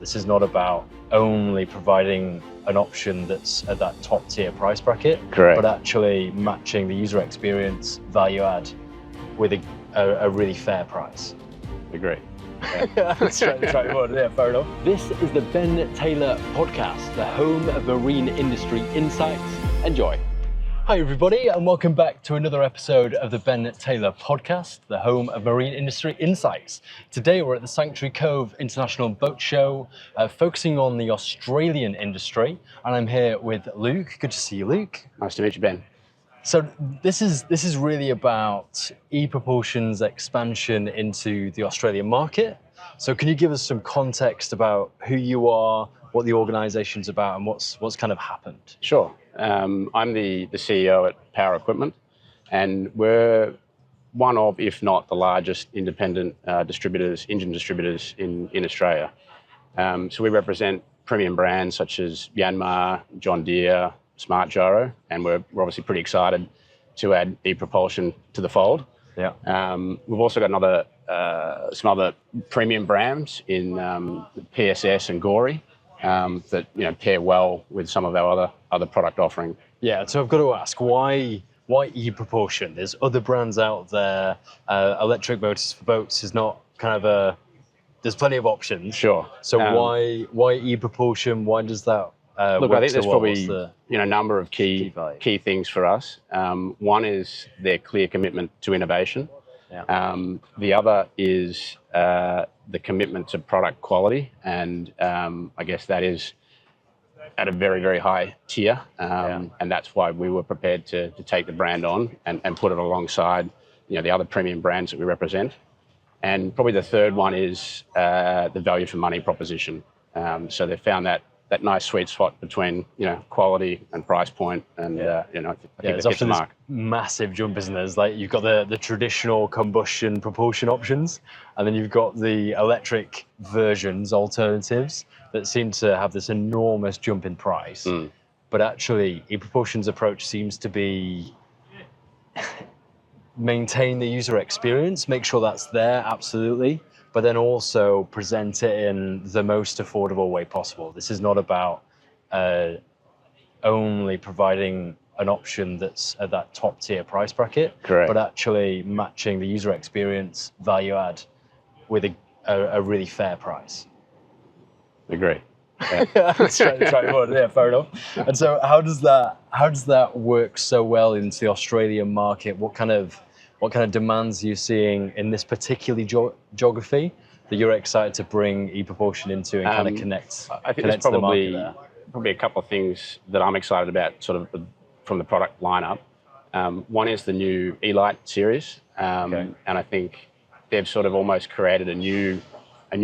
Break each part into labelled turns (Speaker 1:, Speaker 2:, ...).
Speaker 1: This is not about only providing an option that's at that top tier price bracket,
Speaker 2: Correct.
Speaker 1: but actually matching the user experience value add with a really fair price.
Speaker 2: Agree.
Speaker 1: That's right. Yeah, fair enough. This is the Ben Taylor Podcast, the home of marine industry insights. Enjoy. Hi everybody, and welcome back to another episode of the Ben Taylor Podcast, the home of marine industry insights. Today we're at the Sanctuary Cove International Boat Show, focusing on the Australian industry, and I'm here with Luke. Good to see you, Luke.
Speaker 2: Nice to meet you, Ben.
Speaker 1: So this is really about ePropulsion's expansion into the Australian market. So can you give us some context about who you are, what the organization's about, and what's kind of happened?
Speaker 2: Sure. I'm the CEO at Power Equipment, and we're one of, if not the largest independent engine distributors in Australia. So we represent premium brands such as Yanmar, John Deere, Smart Gyro, and we're obviously pretty excited to add ePropulsion to the fold.
Speaker 1: Yeah.
Speaker 2: We've also got some other premium brands in PSS and Gory that pair well with some of our other product offering.
Speaker 1: Yeah. So I've got to ask, why ePropulsion? There's other brands out there. Electric motors for boats is not kind of there's plenty of options.
Speaker 2: Sure.
Speaker 1: So why ePropulsion? Why does that?
Speaker 2: Look, I think there's probably
Speaker 1: a
Speaker 2: number of key things for us. One is their clear commitment to innovation.
Speaker 1: Yeah.
Speaker 2: The other is the commitment to product quality, and I guess that is at a very, very high tier, and that's why we were prepared to take the brand on and put it alongside the other premium brands that we represent. And probably the third one is the value for money proposition. So they found that nice sweet spot between quality and price point, and I think
Speaker 1: there's
Speaker 2: they hit the
Speaker 1: often
Speaker 2: mark.
Speaker 1: this massive jump, isn't there? It's like you've got the traditional combustion propulsion options, and then you've got the electric versions, alternatives, that seem to have this enormous jump in price. But actually, ePropulsion's approach seems to be maintain the user experience, make sure that's there, absolutely, but then also present it in the most affordable way possible. This is not about only providing an option that's at that top tier price bracket,
Speaker 2: Correct.
Speaker 1: but actually matching the user experience value add with a really fair price.
Speaker 2: Agree.
Speaker 1: That's right. Yeah, fair enough. And so how does that work so well into the Australian market? What kind of demands are you seeing in this particular geography that you're excited to bring ePropulsion into and kind of connect?
Speaker 2: I think there's
Speaker 1: to the market there?
Speaker 2: probably a couple of things that I'm excited about, sort of from the product lineup. One is the new E-Lite series, and I think they've sort of almost created a new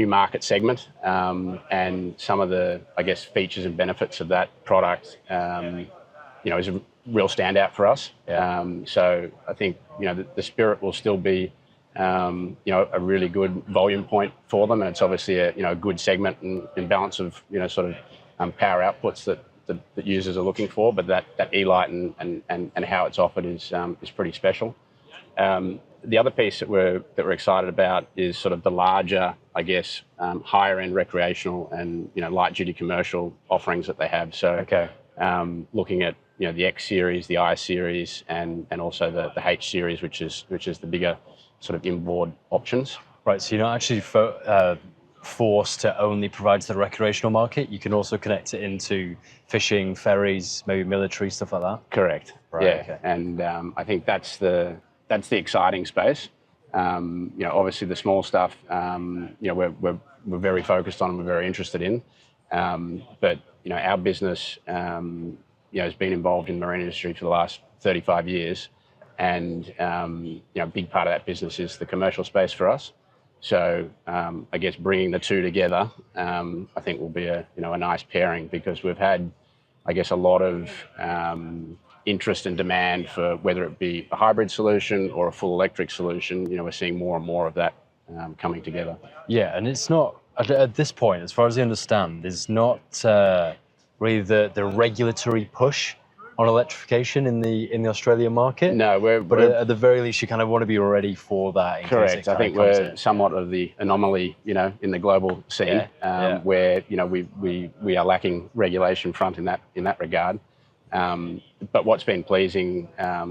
Speaker 2: market segment, and some of the, I guess, features and benefits of that product, is a real standout for us.
Speaker 1: Yeah.
Speaker 2: So I think the Spirit will still be a really good volume point for them, and it's obviously a good segment and balance of power outputs that users are looking for. But that E-Lite and how it's offered is pretty special. The other piece that we're excited about is sort of the larger, I guess, higher end recreational and light duty commercial offerings that they have. So looking at the X series, the I series, and also the H series, which is the bigger sort of inboard options.
Speaker 1: Right. So you're not actually forced to only provide to the recreational market. You can also connect it into fishing, ferries, maybe military, stuff like that.
Speaker 2: Correct.
Speaker 1: Right.
Speaker 2: Yeah.
Speaker 1: Okay.
Speaker 2: And I think that's the exciting space. Obviously the small stuff, we're very focused on and we're very interested in. But our business, has been involved in the marine industry for the last 35 years. And, a big part of that business is the commercial space for us. So I guess bringing the two together, I think will be a nice pairing, because we've had, I guess, a lot of interest and demand for whether it be a hybrid solution or a full electric solution. We're seeing more and more of that coming together.
Speaker 1: Yeah, and it's not, at this point, as far as I understand, there's not really the regulatory push on electrification in the Australian market?
Speaker 2: No,
Speaker 1: but at the very least, you kind of want to be ready for that.
Speaker 2: Correct. I think we're somewhat of the anomaly, in the global scene, where we are lacking regulation front in that regard. But what's been pleasing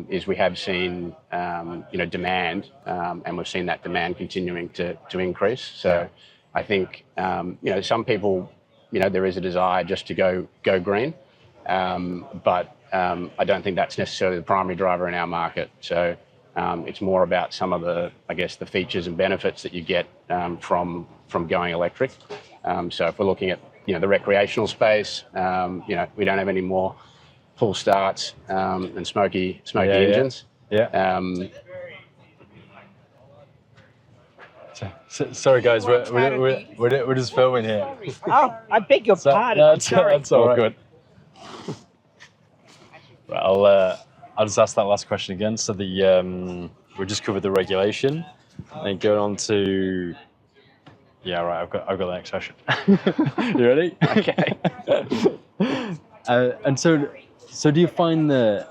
Speaker 2: is we have seen demand, and we've seen that demand continuing to increase. So I think some people, there is a desire just to go green, but I don't think that's necessarily the primary driver in our market. So it's more about some of the features and benefits that you get from going electric. So if we're looking at the recreational space, we don't have any more pull starts and smoky engines.
Speaker 1: Sorry guys, we're just filming here.
Speaker 3: Oh, I beg your pardon.
Speaker 1: That's all right. Good. Right, I'll just ask that last question again. So we just covered the regulation, and going on to I've got the next question. You ready?
Speaker 2: Okay.
Speaker 1: And so do you find that?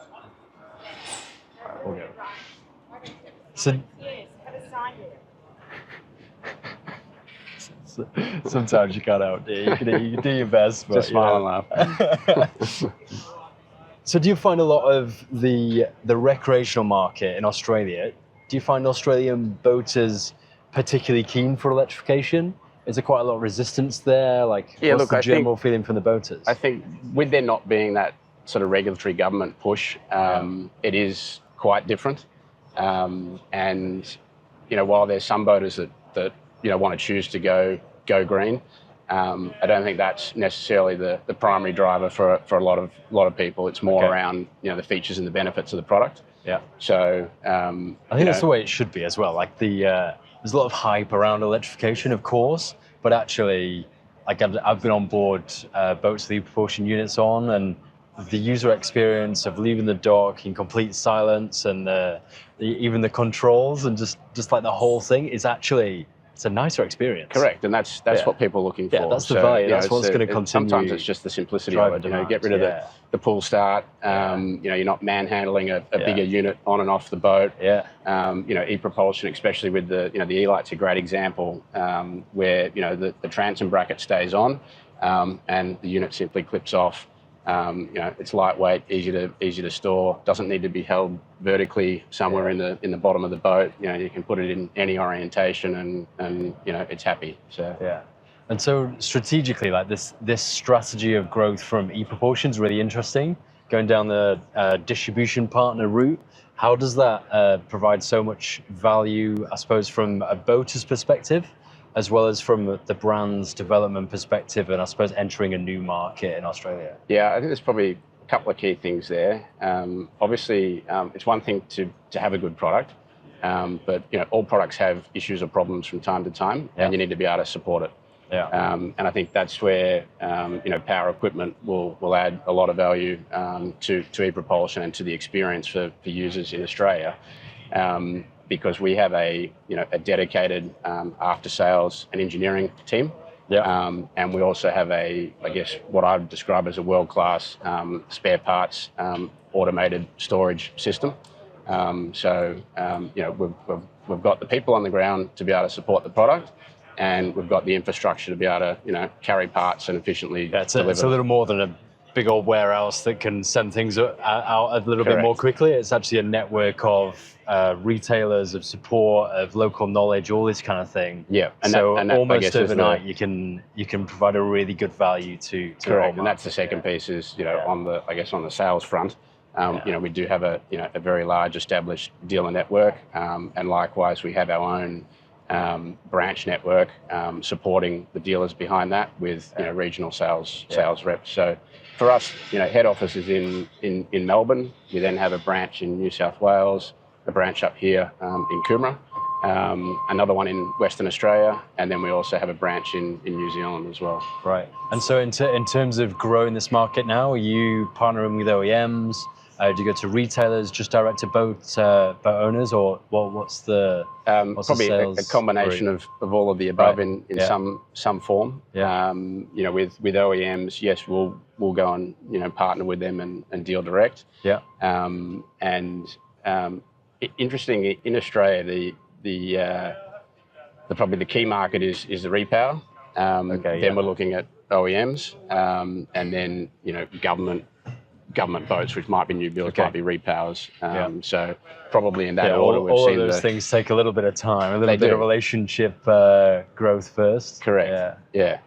Speaker 1: Right, we'll go. So. Sometimes you can't out. You can do your best, but
Speaker 2: just smile and laugh.
Speaker 1: So, do you find a lot of the recreational market in Australia? Do you find Australian boaters particularly keen for electrification? Is there quite a lot of resistance there? What's the general feeling from the boaters?
Speaker 2: I think with there not being that sort of regulatory government push, it is quite different. And while there's some boaters that want to choose to go green, I don't think that's necessarily the primary driver for a lot of people. It's more around the features and the benefits of the product.
Speaker 1: Yeah.
Speaker 2: So
Speaker 1: I think that's the way it should be as well. There's a lot of hype around electrification, of course, but actually, I've been on board boats with e-Propulsion units on, and the user experience of leaving the dock in complete silence, and even the controls, and just like the whole thing is actually. It's a nicer experience.
Speaker 2: Correct, and that's what people are looking for.
Speaker 1: Yeah, that's the value. That's what's going to continue.
Speaker 2: Sometimes it's just the simplicity of it. Get rid of the pull start. You're not manhandling a bigger unit on and off the boat.
Speaker 1: Yeah.
Speaker 2: E-Propulsion, especially with the E-Lite's a great example, where the transom bracket stays on, and the unit simply clips off. It's lightweight, easy to store. Doesn't need to be held vertically somewhere in the bottom of the boat. You can put it in any orientation, and it's happy. So
Speaker 1: yeah. And so strategically, this strategy of growth from e-Propulsion is really interesting. Going down the distribution partner route, how does that provide so much value, I suppose, from a boater's perspective, as well as from the brand's development perspective, and I suppose entering a new market in Australia?
Speaker 2: Yeah, I think there's probably a couple of key things there. Obviously, it's one thing to have a good product, but all products have issues or problems from time to time, and you need to be able to support it.
Speaker 1: Yeah.
Speaker 2: And I think that's where power equipment will add a lot of value to e-Propulsion and to the experience for users in Australia. Because we have a dedicated after sales and engineering team, and we also have what I would describe as a world-class spare parts automated storage system. So we've got the people on the ground to be able to support the product, and we've got the infrastructure to be able to carry parts and efficiently deliver.
Speaker 1: It's a little more than a big old warehouse that can send things out a little bit more quickly. It's actually a network of retailers, of support, of local knowledge, all this kind of thing.
Speaker 2: Yeah,
Speaker 1: and almost overnight you can provide a really good value to
Speaker 2: correct. And that's the second piece is on the sales front. We do have a very large established dealer network, and likewise we have our own branch network supporting the dealers behind that with regional sales reps. So for us, head office is in Melbourne. We then have a branch in New South Wales, a branch up here in Coomera, another one in Western Australia, and then we also have a branch in New Zealand as well.
Speaker 1: Right. And so in terms of growing this market now, are you partnering with OEMs? Do you go to retailers, just direct to boat owners, or what's the
Speaker 2: probably a combination of all of the above in some form.
Speaker 1: Yeah.
Speaker 2: With OEMs, yes, we'll go and partner with them and deal direct.
Speaker 1: Yeah.
Speaker 2: Interesting in Australia, probably the key market is the repower. Then we're looking at OEMs, and then government boats, which might be new builds, might be repowers. So probably in that order, we've seen
Speaker 1: all of those things take a little bit of time, a little bit of relationship growth first.
Speaker 2: Correct. Yeah.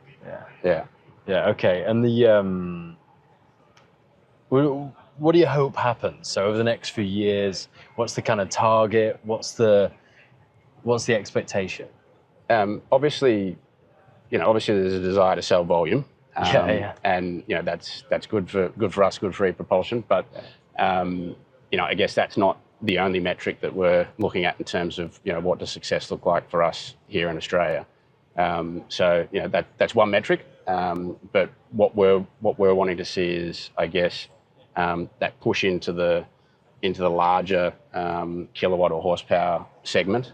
Speaker 1: Okay. And what do you hope happens? So over the next few years, what's the kind of target? What's the expectation?
Speaker 2: Obviously there's a desire to sell volume. And that's good for us, good for E-Propulsion. But I guess that's not the only metric that we're looking at in terms of what does success look like for us here in Australia. So that's one metric. But what we're wanting to see is, I guess, that push into the larger kilowatt or horsepower segment,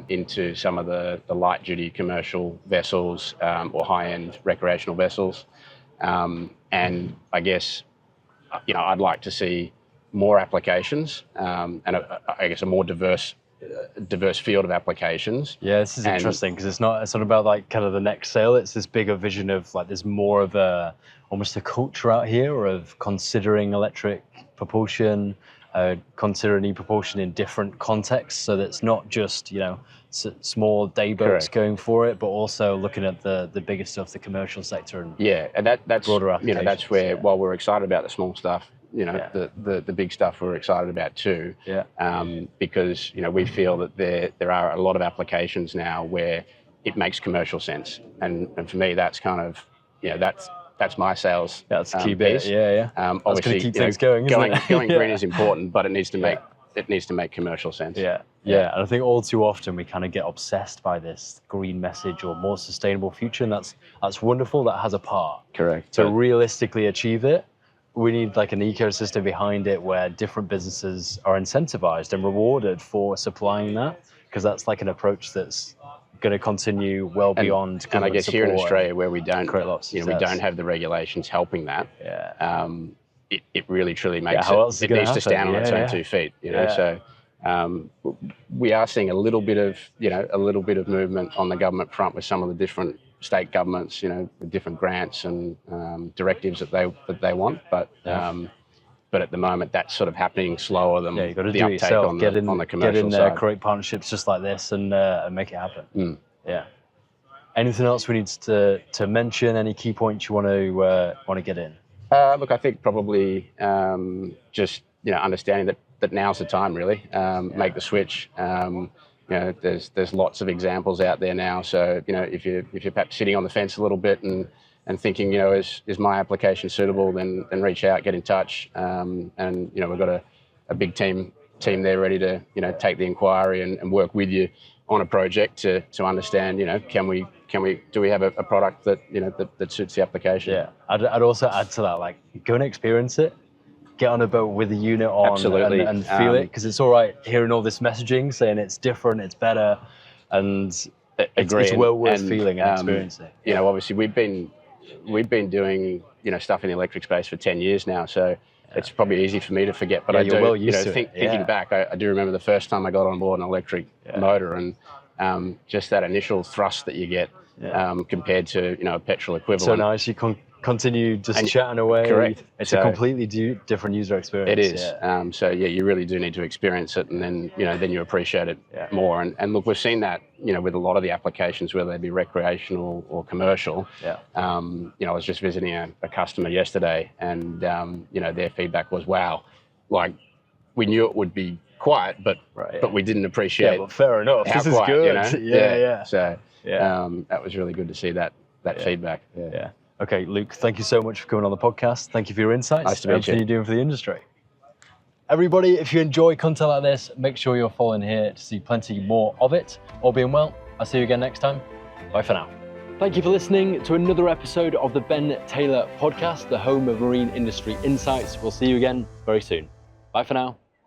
Speaker 2: into some of the light duty commercial vessels or high end recreational vessels, and I guess I'd like to see more applications and I guess a more diverse field of applications.
Speaker 1: Yeah, this is interesting because it's not about like kind of the next sale. It's this bigger vision of like there's more of almost a culture out here of considering electric propulsion, considering E-Propulsion in different contexts, so that it's not just small day boats going for it, but also looking at the bigger stuff, the commercial sector, and
Speaker 2: that's
Speaker 1: broader applications.
Speaker 2: That's where while we're excited about the small stuff, the big stuff we're excited about too. Because we feel that there are a lot of applications now where it makes commercial sense, and for me that's kind of that's my sales.
Speaker 1: That's the key bit.
Speaker 2: Obviously,
Speaker 1: that's going to keep things going.
Speaker 2: Going green is important, but it needs to make commercial sense.
Speaker 1: And I think all too often we kind of get obsessed by this green message or more sustainable future, and that's wonderful. That has a part.
Speaker 2: Correct.
Speaker 1: To realistically achieve it, we need like an ecosystem behind it where different businesses are incentivized and rewarded for supplying that, because that's like an approach that's going to continue well beyond.
Speaker 2: And I guess here in Australia, where we don't have the regulations helping that, it really truly makes it needs to stand on its own 2 feet. So we are seeing a little bit of movement on the government front with some of the different state governments, with different grants and directives that they want, but at the moment that's sort of happening slower than
Speaker 1: you've got to
Speaker 2: the
Speaker 1: do
Speaker 2: uptake
Speaker 1: it yourself.
Speaker 2: on the commercial
Speaker 1: get in there,
Speaker 2: side.
Speaker 1: create partnerships just like this and make it happen. Anything else we need to mention? Any key points you want to get in?
Speaker 2: Look, I think probably just understanding that now's the time really. Make the switch. There's lots of examples out there now. So if you're perhaps sitting on the fence a little bit and thinking is my application suitable, then reach out, get in touch, and we've got a big team there ready to take the inquiry and work with you on a project to understand do we have a product that that suits the application.
Speaker 1: I'd also add to that, like, go and experience it. Get on a boat with a unit on.
Speaker 2: Absolutely.
Speaker 1: and feel it, because it's all right hearing all this messaging saying it's different, it's better, and it's well worth feeling and experiencing.
Speaker 2: Obviously we've been doing stuff in the electric space for 10 years now, so it's probably easy for me to forget. But I do, thinking back, I do remember the first time I got on board an electric motor, and just that initial thrust that you get compared to a petrol equivalent.
Speaker 1: So nice. You can continue just chatting away.
Speaker 2: Correct.
Speaker 1: It's a completely different user experience.
Speaker 2: It is. So you really do need to experience it, and then you appreciate it more. And look, we've seen that with a lot of the applications, whether they be recreational or commercial. I was just visiting a customer yesterday, and their feedback was, wow, like we knew it would be quiet, but we didn't appreciate.
Speaker 1: Yeah, but fair enough. This is good.
Speaker 2: So that was really good to see that feedback.
Speaker 1: Okay, Luke, thank you so much for coming on the podcast. Thank you for your insights.
Speaker 2: Nice to meet you.
Speaker 1: Everything you're doing for the industry. Everybody, if you enjoy content like this, make sure you're following here to see plenty more of it. All being well, I'll see you again next time. Bye for now. Thank you for listening to another episode of the Ben Taylor Podcast, the home of marine industry insights. We'll see you again very soon. Bye for now.